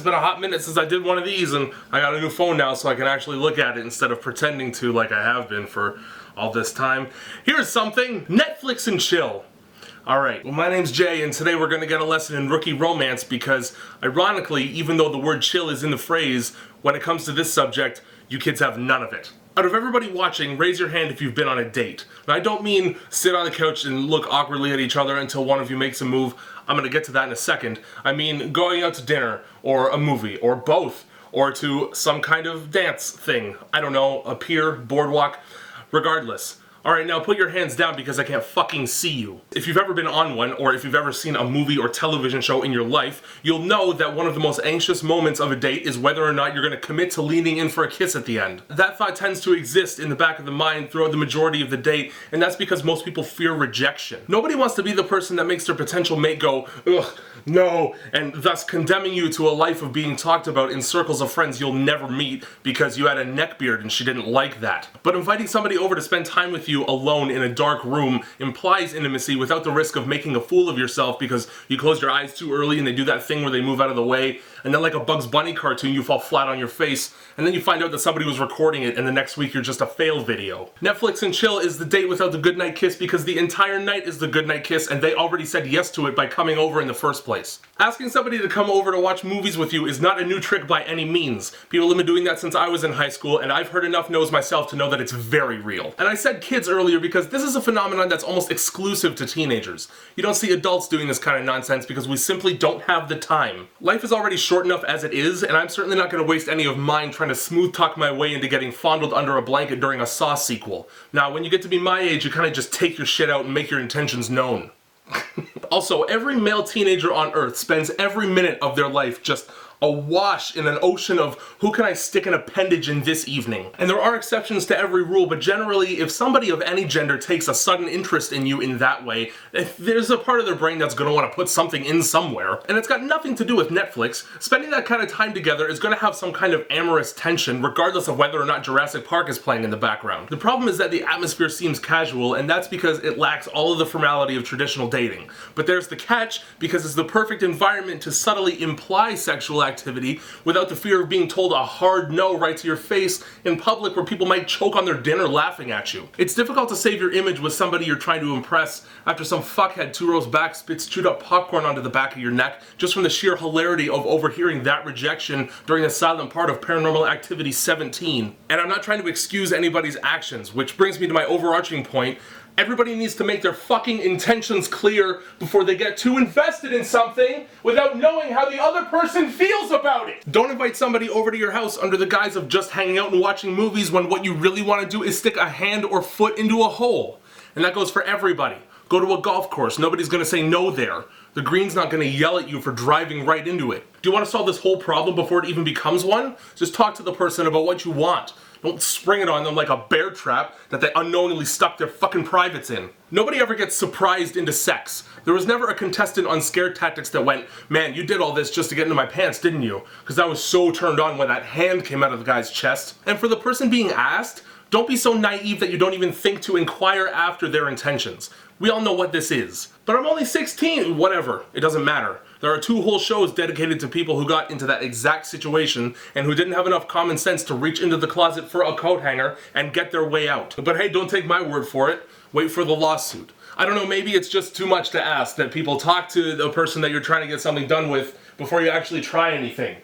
been a hot minute since I did one of these, and I got a new phone now so I can actually look at it instead of pretending to like I have been for all this time. Here's something. Netflix and chill. Alright, well my name's Jay, and today we're going to get a lesson in rookie romance because, ironically, even though the word chill is in the phrase, when it comes to this subject, you kids have none of it. Out of everybody watching, raise your hand if you've been on a date. Now, I don't mean sit on the couch and look awkwardly at each other until one of you makes a move. I'm going to get to that in a second. I mean going out to dinner, or a movie, or both, or to some kind of dance thing. I don't know, a pier, boardwalk, regardless. Alright, now put your hands down because I can't fucking see you. If you've ever been on one, or if you've ever seen a movie or television show in your life, you'll know that one of the most anxious moments of a date is whether or not you're going to commit to leaning in for a kiss at the end. That thought tends to exist in the back of the mind throughout the majority of the date, and that's because most people fear rejection. Nobody wants to be the person that makes their potential mate go, ugh, no, and thus condemning you to a life of being talked about in circles of friends you'll never meet because you had a neckbeard and she didn't like that. But inviting somebody over to spend time with you alone in a dark room implies intimacy without the risk of making a fool of yourself because you closed your eyes too early and they do that thing where they move out of the way, and then like a Bugs Bunny cartoon you fall flat on your face, and then you find out that somebody was recording it and the next week you're just a fail video. Netflix and chill is the date without the goodnight kiss because the entire night is the goodnight kiss and they already said yes to it by coming over in the first place. Asking somebody to come over to watch movies with you is not a new trick by any means. People have been doing that since I was in high school, and I've heard enough no's myself to know that it's very real. And I said kids earlier because this is a phenomenon that's almost exclusive to teenagers. You don't see adults doing this kind of nonsense because we simply don't have the time. Life is already short enough as it is, and I'm certainly not going to waste any of mine trying to smooth talk my way into getting fondled under a blanket during a Saw sequel. Now, when you get to be my age, you kind of just take your shit out and make your intentions known. Also, every male teenager on Earth spends every minute of their life just awash in an ocean of who can I stick an appendage in this evening. And there are exceptions to every rule, but generally if somebody of any gender takes a sudden interest in you in that way, there's a part of their brain that's going to want to put something in somewhere. And it's got nothing to do with Netflix. Spending that kind of time together is going to have some kind of amorous tension regardless of whether or not Jurassic Park is playing in the background. The problem is that the atmosphere seems casual, and that's because it lacks all of the formality of traditional dating. But there's the catch, because it's the perfect environment to subtly imply sexual activity without the fear of being told a hard no right to your face in public where people might choke on their dinner laughing at you. It's difficult to save your image with somebody you're trying to impress after some fuckhead 2 rows back spits chewed up popcorn onto the back of your neck just from the sheer hilarity of overhearing that rejection during the silent part of Paranormal Activity 17. And I'm not trying to excuse anybody's actions, which brings me to my overarching point. Everybody needs to make their fucking intentions clear before they get too invested in something without knowing how the other person feels about it. Don't invite somebody over to your house under the guise of just hanging out and watching movies when what you really want to do is stick a hand or foot into a hole. And that goes for everybody. Go to a golf course. Nobody's going to say no there. The green's not going to yell at you for driving right into it. Do you want to solve this whole problem before it even becomes one? Just talk to the person about what you want. Don't spring it on them like a bear trap that they unknowingly stuck their fucking privates in. Nobody ever gets surprised into sex. There was never a contestant on Scare Tactics that went, man, you did all this just to get into my pants, didn't you? Because I was so turned on when that hand came out of the guy's chest. And for the person being asked, don't be so naive that you don't even think to inquire after their intentions. We all know what this is. But I'm only 16, whatever, it doesn't matter. There are 2 whole shows dedicated to people who got into that exact situation and who didn't have enough common sense to reach into the closet for a coat hanger and get their way out. But hey, don't take my word for it. Wait for the lawsuit. I don't know, maybe it's just too much to ask that people talk to the person that you're trying to get something done with before you actually try anything.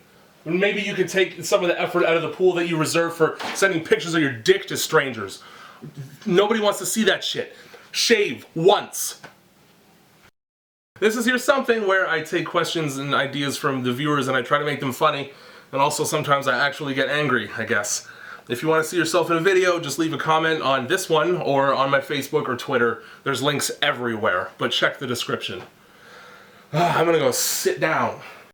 Maybe you could take some of the effort out of the pool that you reserve for sending pictures of your dick to strangers. Nobody wants to see that shit. Shave once. This is Here's Something, where I take questions and ideas from the viewers and I try to make them funny, and also sometimes I actually get angry, I guess. If you want to see yourself in a video, just leave a comment on this one or on my Facebook or Twitter. There's links everywhere, but check the description. I'm gonna go sit down.